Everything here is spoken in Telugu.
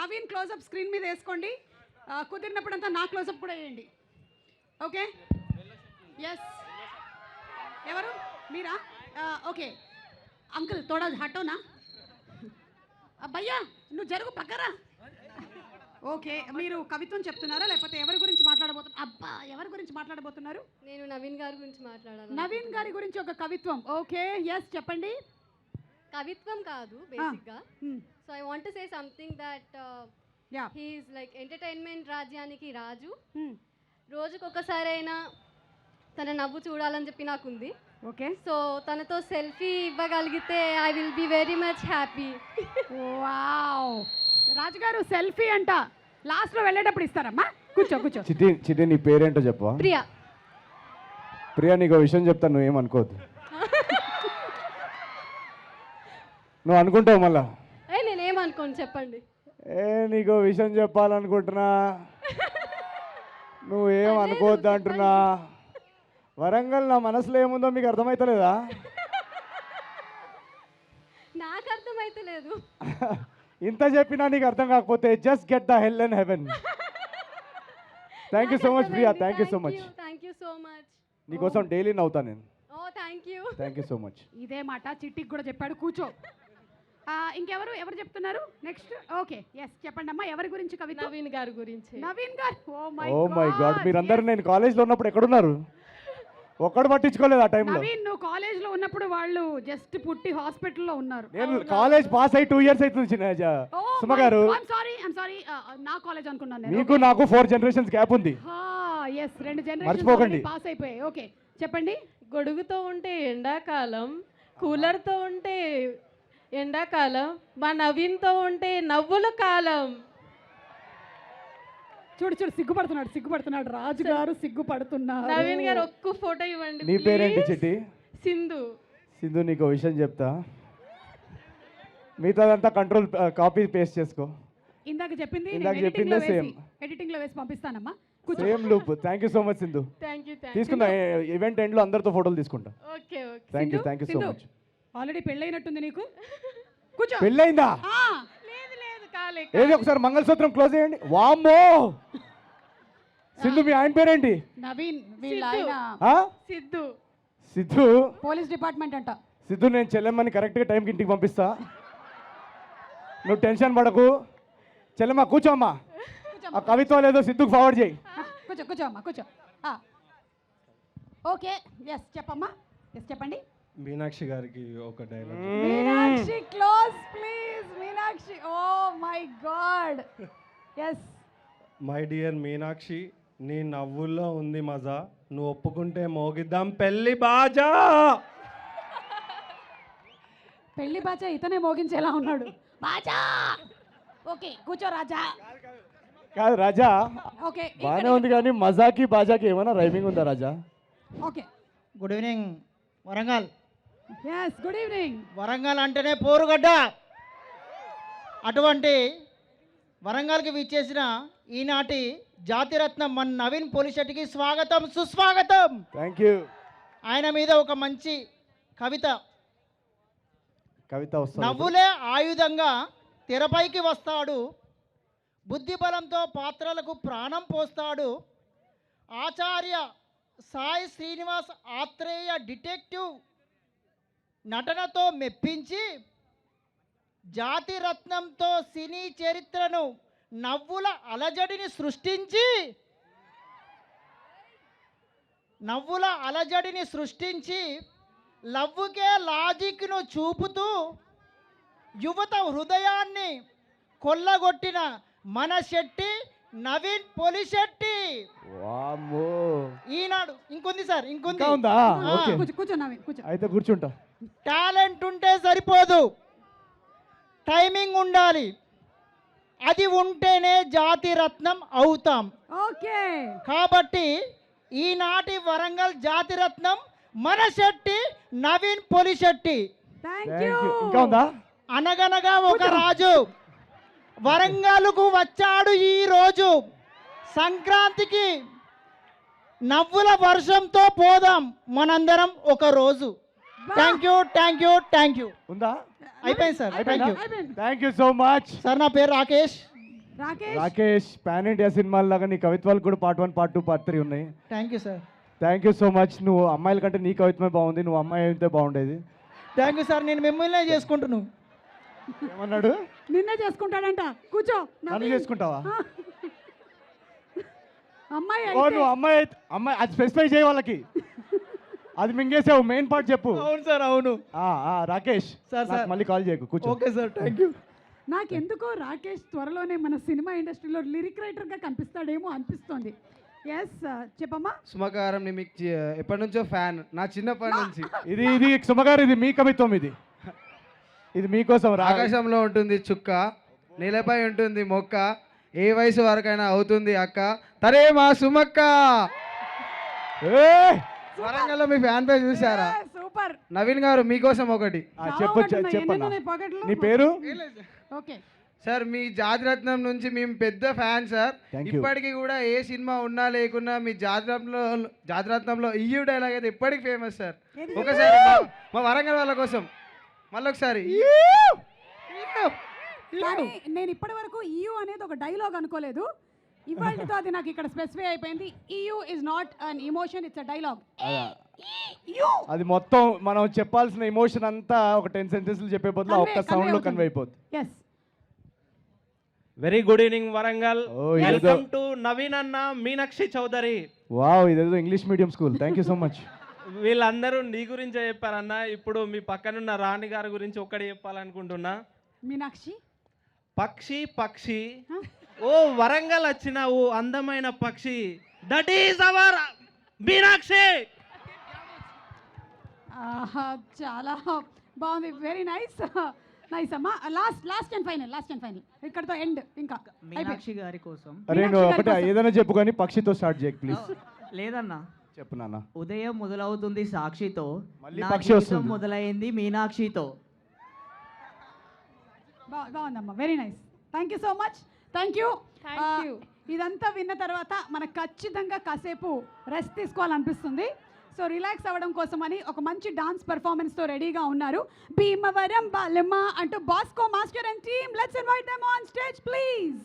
నవీన్ క్లోజప్ స్క్రీన్ మీద వేసుకోండి. కుదిరినప్పుడంతా నా క్లోజప్ కూడా వేయండి. Okay, yes. ఎవరు మీరా? ఓకే అంకుల్ తోడా హటోనా భయ్యా, నువ్వు జరుగు పక్కరా. ఓకే, మీరు కవిత్వం చెప్తున్నారా లేకపోతే ఎవరి గురించి మాట్లాడబోతున్నారు? అబ్బా, ఎవరి గురించి మాట్లాడబోతున్నారు? నేను నవీన్ గారి గురించి మాట్లాడాలి. నవీన్ గారి గురించి ఒక కవిత్వం. ఓకే, ఎస్ చెప్పండి. కవిత్వం కాదు బేసిక్గా. So I want to say something that he is like entertainment రాజ్యానికి రాజు. రోజుకొకసారైనా తన నవ్వు చూడాలని చెప్పి నాకుంది. ఓకే, సో తనతో సెల్ఫీ ఇవ్వగలిగితే I will be very much happy. Wow, రాజుగారు సెల్ఫీ అంట లాస్ట్లో వెళ్ళేటప్పుడు ఇస్తారమ్మా. కూర్చో కూర్చో. చిటి నీ పేరేంటో చెప్పవా? ప్రియా. ప్రియా, నీకు విషయం చెప్తాను, నువ్వేమనుకోవద్దు. నువ్వు అనుకుంటావు మళ్ళా? నేనేమనుకోను, చెప్పండి. నీకు విషయం చెప్పాలనుకుంటున్నా, నువ్వేం అనుకోవద్దు అంటున్నా. వరంగల్ నా మనసులో ఏముందో మీకు అర్థమైతలేదా? నాకు అర్థమైతలేదు. ఇంత చెప్పినా నీకు అర్థం కాకపోతే just get the hell and heaven. Thank you so much Priya, thank you so much. Thank you so much. నీకోసం డైలీ నవ్వుతా నేను. Oh thank you. Thank you so much. ఇదే మాట చిట్టికి కూడా చెప్పాడు. కూర్చో. ఎవరు చెప్తున్నారు నెక్స్ట్? ఓకే, ఎస్ చెప్పండి అమ్మా, ఎవరి గురించి కవిత? నవీన్ గారి గురించి. నవీన్ గారు. ఓ మై గాడ్, మీరందరూ నేను కాలేజ్లో ఉన్నప్పుడు ఎక్కడున్నారు? ఒక్కడు పట్టించుకోలేదు ఆ టైంలో. నవీన్, నువ్వు కాలేజ్లో ఉన్నప్పుడు వాళ్ళు జస్ట్ పుట్టి హాస్పిటల్లో ఉన్నారు. నేను కాలేజ్ పాస్ అయ్యి 2 years అవుతుంది సుమ గారు. సారీ, నా కాలేజ్ అనుకున్నాను. మీకు నాకు 4 generations గ్యాప్ ఉంది. ఎస్, 2 generations మర్చిపోకండి. పాస్ అయిపోయాయి. ఓకే చెప్పండి. గొడుగుతో ఉంటే ఎండాకాలం, కూలర్తో ఉంటే ఎండాకాలం, మా నవీన్తో ఉంటే నవ్వుల కాలం. చూడు సిగ్గుపడుతున్నాడు రాజు గారు, సిగ్గుపడుతున్నారు. నవీన్ గారు ఒక్క ఫోటో ఇవ్వండి. నీ పేరేంటి చిట్టి? సింధు. సింధు, నీకు విషయం చెప్తా, మిగతాదంతా కంట్రోల్ కాపీ పేస్ట్ చేసుకో. ఇందాక చెప్పిందే సేమ్ ఎడిటింగ్ లో వేసి పంపిస్తానమ్మా. Same loop. Thank you so much Sindhu. Thank you. తీసుకుందా ఈవెంట్ ఎండ్ లో అందరితో ఫోటోలు తీసుకుంటా. Okay okay. Thank you so much. Already పెళ్ళైనట్టుంది నీకు. కూర్చో. పెళ్ళైందా? లేదు కాలే. ఏది ఒకసారి మంగళసూత్రం క్లోజ్ చేయండి. వామ్మో, సింధు మీ ఆయన పేరేంటి? నవీన్, వీళ్ళ ఆయన సిద్ధు. సిద్ధు పోలీస్ డిపార్ట్మెంట్ అంట. సిద్ధు, నేను చెల్లెమ్మని కరెక్ట్గా టైంకి ఇంటికి పంపిస్తా, నువ్వు టెన్షన్ పడకు. చెల్లెమ్మ కూర్చోమ్మా, ఆ కవిత్వం లేదో సిద్ధుకు ఫార్వర్డ్ చేయి. కూర్చోమ్మా కూర్చో. ఓకే, ఎస్ చెప్పమ్మా. ఎస్ చెప్పండి. మీనాక్షి గారికి ఒక dialogue. Meenakshi close please. Meenakshi, oh my god. Yes. My dear Meenakshi, నీ నవ్వుల్లో ఉంది మజా, నువ్వు ఒప్పుకుంటే మోగిద్దాం పెళ్లి బాజా. పెళ్లి బాజా ఇతనే మోగించేలా ఉన్నాడు. బాజా. ఓకే కూర్చో రాజా. కాదు రాజా, ఓకే బాగానే ఉంది కానీ మజాకి బాజాకి ఏమైనా రైమింగ్ ఉందా రాజా? Okay. Good evening Warangal. Yes, good evening. Warangal అంటేనే పోరుగడ్డ. అటువంటి వరంగల్కి విచ్చేసిన ఈనాటి జాతిరత్నం మన నవీన్ పోలిశెట్టికి స్వాగతం, సుస్వాగతం. Thank you. ఆయన మీద ఒక మంచి కవిత వస్తుంది. నవ్వులే ఆయుధంగా తెరపైకి వస్తాడు, బుద్ధిబలంతో పాత్రలకు ప్రాణం పోస్తాడు. ఆచార్య సాయి శ్రీనివాస్ ఆత్రేయ డిటెక్టివ్ నటనతో మెప్పించి, జాతిరత్నంతో సినీ చరిత్రను నవ్వుల అలజడిని సృష్టించి లవ్వుకే లాజిక్ను చూపుతూ యువత హృదయాన్ని కొల్లగొట్టిన మన శెట్టి నవీన్ పోలిశెట్టి. వామ్మో, ఈనాడు ఇంకొంది సార్, ఇంకొంది. కూర్చో నవీన్, కూర్చో. అయితే కూర్చుంటా. టాలెంట్ ఉంటే సరిపోదు, టైమింగ్ ఉండాలి. అది ఉంటేనే జాతిరత్నం అవుతాం. ఓకే. కాబట్టి ఈనాటి వరంగల్ జాతిరత్నం మన శెట్టి నవీన్ పోలిశెట్టి. Thank you. ఇంకా ఉందా? అనగనగా ఒక రాజు వరంగల్కు వచ్చాడు ఈ రోజు. సంక్రాంతికి నవ్వుల వర్షంతో పోదాం మనందరం ఒక రోజు. Thank you. ఉందా? అయిపోయింది sir. Thank you so much sir. నా పేరు రాకేష్. రాకేష్ రాకేష్ పాన్ ఇండియా సినిమాల్లాగా నీ కవిత్వాలు కూడా పార్ట్ 1 పార్ట్ 2 పార్ట్ 3 ఉన్నాయి. Thank you sir. Thank you so much. నువ్వు అమ్మాయిల కంటే నీ కవిత్వమే బాగుంది, నువ్వు అమ్మాయి అయితే బాగుండేది. Thank you sir. నేను మిమ్మల్నే చేసుకుంటున్నాను. ఏమన్నాడు? నిన్నే చేసుకుంటాడంట. కూర్చో. నన్ను చేసుకుంటావా? అమ్మాయి ఓ నువ్వు అమ్మాయి అమ్మాయి అది స్పెసిఫై చేయ వాళ్ళకి. అది మింగేసావు, మెయిన్ పార్ట్ చెప్పు. అవును సార్, అవును. రాకేష్ సార్, నాకు మళ్ళీ కాల్ చేయకు, కూర్చో. Okay sir, thank you. నాకెందుకో రాకేష్ త్వరలోనే మన సినిమా ఇండస్ట్రీలో లిరిక్ రైటర్గా కనిపిస్తాడేమో అనిపిస్తోంది. ఎస్ చెప్పమ్మా. సుమకారం నేను మీకు ఎప్పటి నుంచో ఫ్యాన్, నా చిన్నప్పటి నుంచి. ఇది సుమగారు, ఇది మీ కవిత్వం, ఇది మీకోసం. ఆకాశంలో ఉంటుంది చుక్క, నేలపై ఉంటుంది మొక్క, ఏ వయసు వరకైనా అవుతుంది అక్క, తరే మా సుమక్క. వరంగల్లో మీ ఫ్యాన్ పేజ్ చూసారా? సూపర్. నవీన్ గారు మీకోసం ఒకటి. చెప్పన్నా. నీ పేరు? ఓకే సార్, మీ జాతిరత్నం నుంచి మేము పెద్ద ఫ్యాన్ సార్. Thank you. ఇప్పటికీ కూడా ఏ సినిమా ఉన్నా లేకున్నా మీ జాతిరత్నంలో ఇయ్యు డైలాగ్ అయితే ఇప్పటికి ఫేమస్ సార్. ఒకసారి మా వరంగల్ వాళ్ళ కోసం మళ్ళొకసారి. కానీ నేను ఇప్పటి వరకు ఈయూ అనేది ఒక డైలాగ్ అనుకోలేదు. ఇవాళతో అది నాకు ఇక్కడ స్పెసిఫై అయిపోయింది. EU is not an emotion, it's a dialogue. అది మొత్తం మనం చెప్పాల్సిన ఎమోషన్ అంతా ఒక 10 సెంటెన్స్లు చెప్పే బదులు ఒక్క సౌండ్ లో కన్వే అయిపోతుంది. Yes. Very good evening Warangal. ఇదేదో వెల్కమ్ టు నవీన్ అన్న, మీనాక్షి చౌదరి. వావ్, ఇదేదో English medium school. Thank you so much. వీళ్ళందరూ నీ గురించే చెప్పారన్న. ఇప్పుడు మీ పక్కనున్న రాణి గారి గురించి ఒక్కటి చెప్పాలనుకుంటున్నా. మీనాక్షి పక్షి పక్షి, ఓ వరంగల్ వచ్చిన ఓ అందమైన పక్షి, దట్ ఈస్ అవర్ మీనాక్షి. చాలా బాగుంది. Very nice. నైస్ అమ్మా. లాస్ట్ అండ్ ఫైనల్ ఇక్కడతో ఎండ్. ఇంకా మీనాక్షి గారి కోసం. అరే నువ్వు ఒకటి ఏదైనా చెప్పు కానీ పక్షితో స్టార్ట్ చేయకు ప్లీజ్. లేదన్నా, చెప్పు నాన్న. ఉదయం మొదలవుతుంది సాక్షితో, మళ్ళీ నా పక్షి జీవితం వస్తుంది. మొదలైంది మీనాక్షితో. బాగుందమ్మా. Very nice. Thank you so much. Thank you. ఇదంతా విన్న తర్వాత మనకు ఖచ్చితంగా కాసేపు రెస్ట్ తీసుకోవాలనిపిస్తుంది. సో రిలాక్స్ అవ్వడం కోసమని ఒక మంచి డాన్స్ పెర్ఫార్మెన్స్తో రెడీగా ఉన్నారు భీమవరం బాలమ్మ అంటూ Bosco master and team. Let's invite them on stage please.